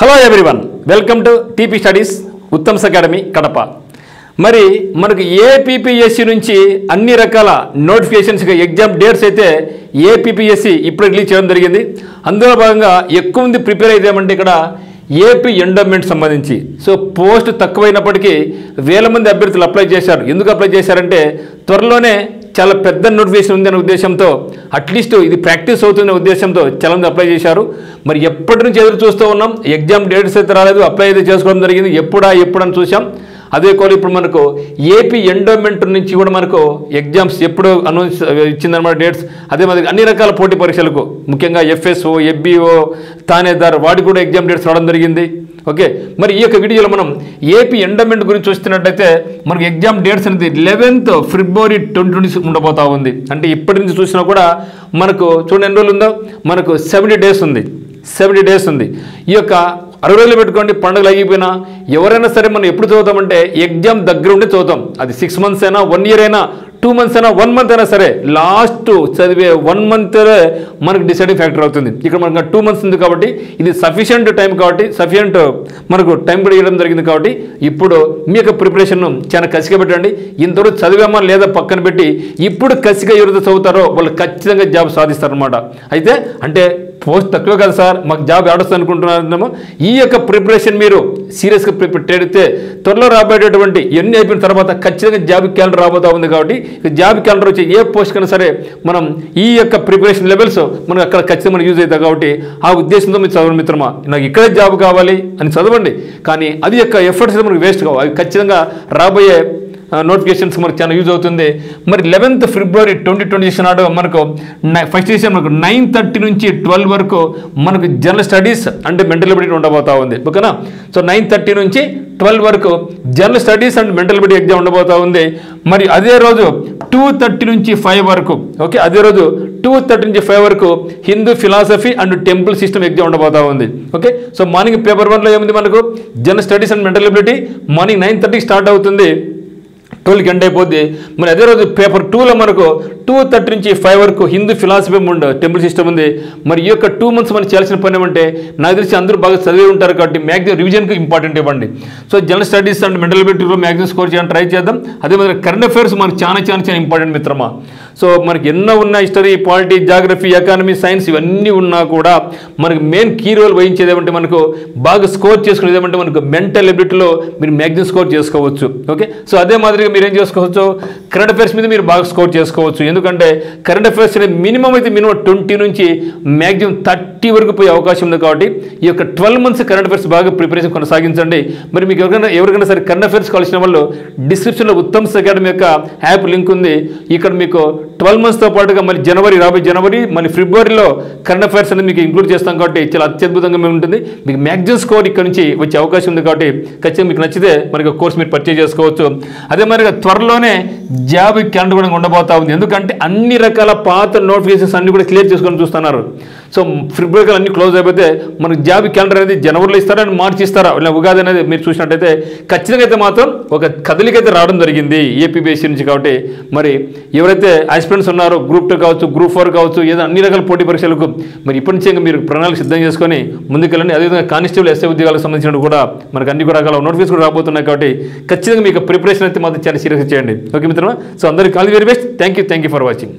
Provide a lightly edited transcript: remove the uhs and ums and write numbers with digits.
Hello everyone, welcome to TP studies Uttam's academy Kadapa. మరి మనకు APPSC నుంచి అన్ని రకాల నోటిఫికేషన్స్ ఎగ్జామ్ డేట్స్ అయితే ఏపీపీఎస్సీ ఇప్పుడు రిలీజ్ చేయడం జరిగింది. అందులో భాగంగా ఎక్కువ మంది ప్రిపేర్ అయితేమంటే ఇక్కడ ఏపీ ఎండోమెంట్ సంబంధించి పోస్ట్ తక్కువైనప్పటికీ వేల మంది అభ్యర్థులు అప్లై చేశారు. ఎందుకు అప్లై చేశారంటే త్వరలోనే చాలా పెద్ద నోటిఫికేషన్ ఉందనే ఉద్దేశంతో, అట్లీస్ట్ ఇది ప్రాక్టీస్ అవుతున్న ఉద్దేశంతో చాలామంది అప్లై చేశారు. మరి ఎప్పటి నుంచి ఎదురు చూస్తూ ఉన్నాం, ఎగ్జామ్ డేట్స్ అయితే రాలేదు, అప్లై అయితే చేసుకోవడం జరిగింది. ఎప్పుడని చూసాం. అదే కూడా ఇప్పుడు మనకు ఏపీ ఎండోమెంట్ నుంచి కూడా మనకు ఎగ్జామ్స్ ఎప్పుడు అనౌన్స్ ఇచ్చిందన్నమాట డేట్స్. అదే మాదిరి అన్ని రకాల పోటీ పరీక్షలకు ముఖ్యంగా ఎఫ్ఎస్ఓ, ఎఫ్బిఓ, థానేదార్ వాటికి కూడా ఎగ్జామ్ డేట్స్ రావడం జరిగింది. ఓకే, మరి ఈ యొక్క వీడియోలో మనం ఏపీ ఎండోమెంట్ గురించి చూస్తున్నట్టయితే మనకు ఎగ్జామ్ డేట్స్ అనేది 11th February 2020 ఉండబోతా ఉంది. అంటే ఇప్పటి నుంచి చూసినా కూడా మనకు చూడండి ఎన్ని రోజులు ఉందో, మనకు 70 days ఉంది. 70 days ఉంది. ఈ యొక్క 60 రోజులు పెట్టుకోండి, పండుగలు అయిపోయినా ఎవరైనా సరే మనం ఎప్పుడు చదువుతామంటే ఎగ్జామ్ దగ్గర ఉండి చదువుతాం. అది 6 months అయినా, 1 year అయినా, 2 months అయినా, 1 month అయినా సరే లాస్ట్ చదివే 1 month మనకు డిసైడింగ్ ఫ్యాక్టర్ అవుతుంది. ఇక్కడ మనకు 2 months ఉంది కాబట్టి ఇది సఫిషియంట్ టైం, కాబట్టి సఫిషియంట్ మనకు టైం కూడా ఇవ్వడం జరిగింది. కాబట్టి ఇప్పుడు మీ యొక్క ప్రిపరేషన్ చాలా కసిగా పెట్టండి. ఇంతవరకు చదివామా లేదా పక్కన పెట్టి ఇప్పుడు కసిగా ఎవరైతే చదువుతారో వాళ్ళు ఖచ్చితంగా జాబ్ సాధిస్తారనమాట. అయితే అంటే పోస్ట్ తక్కువ కదా సార్, మాకు జాబ్ ఆడొస్తుంది అనుకుంటున్నారేమో. ఈ యొక్క ప్రిపరేషన్ మీరు సీరియస్గా ప్రిపేర్ అయితే త్వరలో రాబోయేటటువంటి ఎన్ని అయిపోయిన తర్వాత ఖచ్చితంగా జాబ్ క్యాలెండర్ రాబోతా ఉంది. కాబట్టి జాబ్ క్యాలెండర్ వచ్చి ఏ పోస్ట్ కన్నా సరే మనం ఈ యొక్క ప్రిపరేషన్ లెవెల్స్ మనకు అక్కడ ఖచ్చితంగా మనకు యూజ్ అవుతాయి. కాబట్టి ఆ ఉద్దేశంతో మీరు చదవండి మిత్రమా. నాకు ఇక్కడే జాబ్ కావాలి అని చదవండి, కానీ అది యొక్క ఎఫర్ట్స్ మనకు వేస్ట్ కావు. అవి ఖచ్చితంగా రాబోయే నోటిఫికేషన్స్ మనకు చాలా యూజ్ అవుతుంది. మరి 11th February 2020 నాడు మనకు ఫస్ట్ సెషన్ మనకు 9:30 నుంచి 12 వరకు మనకు జనరల్ స్టడీస్ అంటే మెంటల్ ఎబిలిటీ ఉండబోతా ఉంది. ఓకేనా? 9:30 నుంచి 12 వరకు general studies and mental ability exam ఉండబోతా ఉంది. మరి అదే రోజు 2:30 నుంచి 5 వరకు, ఓకే, అదే రోజు 2:30 నుంచి 5 వరకు Hindu philosophy and temple system exam ఉండబోతా ఉంది. ఓకే, మార్నింగ్ పేపర్ 1లో ఏముంది మనకు general studies and mental ability morning 9:30 start అవుతుంది, 12 గంట అయిపోద్ది. మరి అదే రోజు పేపర్ 2లో మనకు 2:30 నుంచి 5 వరకు Hindu philosophy and temple system ఉంది. మరి ఈ యొక్క 2 months మనం చేయాల్సిన పని ఏమంటే, నాకు తెలిసి అందరూ బాగా చదివి ఉంటారు కాబట్టి మ్యాక్సిమం రివిజన్కి ఇంపార్టెంట్ ఇవ్వండి. జనరల్ స్టడీస్ అండ్ మెంటల్ ఎబిలిటీలో మ్యాక్సిమం స్కోర్ చేయడానికి ట్రై చేద్దాం. అదే మాదిరి కరెంట్ అఫైర్స్ మనకు చాలా ఇంపార్టెంట్ మిత్రమా. మనకి ఎన్నో ఉన్న history, polity, geography, economy, science ఇవన్నీ ఉన్నా కూడా మనకు మెయిన్ కీ రోల్ వహించేది ఏమంటే మనకు బాగా స్కోర్ చేసుకునేది ఏమంటే మనకు మెంటల్ ఎబిలిటీలో మీరు మ్యాక్సిమం స్కోర్ చేసుకోవచ్చు. ఓకే, అదే మాదిరిగా మీరు ఏం చేసుకోవచ్చు, కరెంట్ అఫైర్స్ మీద మీరు బాగా స్కోర్ చేసుకోవచ్చు. ఎందుకంటే కరెంట్ అఫైర్స్ అనేది మినిమం 20 నుంచి మ్యాక్సిమం 30 వరకు పోయే అవకాశం ఉంది. కాబట్టి ఈ యొక్క 12 months కరెంట్ అఫైర్స్ బాగా ప్రిపరేషన్ కొనసాగించండి. మరి మీకు ఎవరికైనా సరే కరెంట్ అఫైర్స్ కావాల్సిన వాళ్ళు డిస్క్రిప్షన్లో ఉత్తమ్స్ అకాడమీ యొక్క యాప్ లింక్ ఉంది. ఇక్కడ మీకు 12 monthsతో పాటుగా మళ్ళీ రాబోయే జనవరి మళ్ళీ ఫిబ్రవరిలో కరెంట్ అఫైర్స్ అనేది మీకు ఇంక్లూడ్ చేస్తాం. కాబట్టి చాలా అత్యద్భుతంగా ఉంటుంది. మీకు మ్యాక్సిమం స్కోర్ ఇక్కడ నుంచి వచ్చే అవకాశం ఉంది. కాబట్టి ఖచ్చితంగా మీకు నచ్చితే మనకి కోర్స్ మీరు పర్చేజ్ చేసుకోవచ్చు. అదే మరి త్వరలోనే జాబ్ క్యాలెండర్ కూడా ఉండబోతా ఉంది. ఎందుకంటే అన్ని రకాల పాత నోటిఫికేషన్స్ అన్ని కూడా క్లియర్ చేసుకొని చూస్తున్నారు. ఫిబ్రవరి అన్ని క్లోజ్ అయిపోతే మనకు జాబ్ క్యాలెండర్ అనేది జనవరిలో ఇస్తారా అని మార్చి ఇస్తారా, ఉగాది అనేది మీరు చూసినట్టయితే ఖచ్చితంగా అయితే మాత్రం ఒక కదలికైతే రావడం జరిగింది ఏపీపీఎస్సీ నుంచి. కాబట్టి మరి ఎవరైతే ఆస్పిరెంట్స్ ఉన్నారో Group 2 కావచ్చు, Group 4 కావచ్చు, ఏదో అన్ని రకాల పోటీ పరీక్షలకు మరి ఇప్పటి నుంచే మీరు ప్రణాళిక సిద్ధం చేసుకొని ముందుకెళ్ళండి. అదేవిధంగా కానిస్టేబుల్, ఎస్ఐ ఉద్యోగాలకు సంబంధించిన కూడా మనకు అన్ని రకాల నోటిఫికేషన్ కూడా రాబోతున్నాయి. కాబట్టి ఖచ్చితంగా మీకు ప్రిపరేషన్ అయితే మాత్రం చాలా సీరియస్గా చేయండి. ఓకే మిత్రమా, అందరికీ all the very best. Thank you for watching.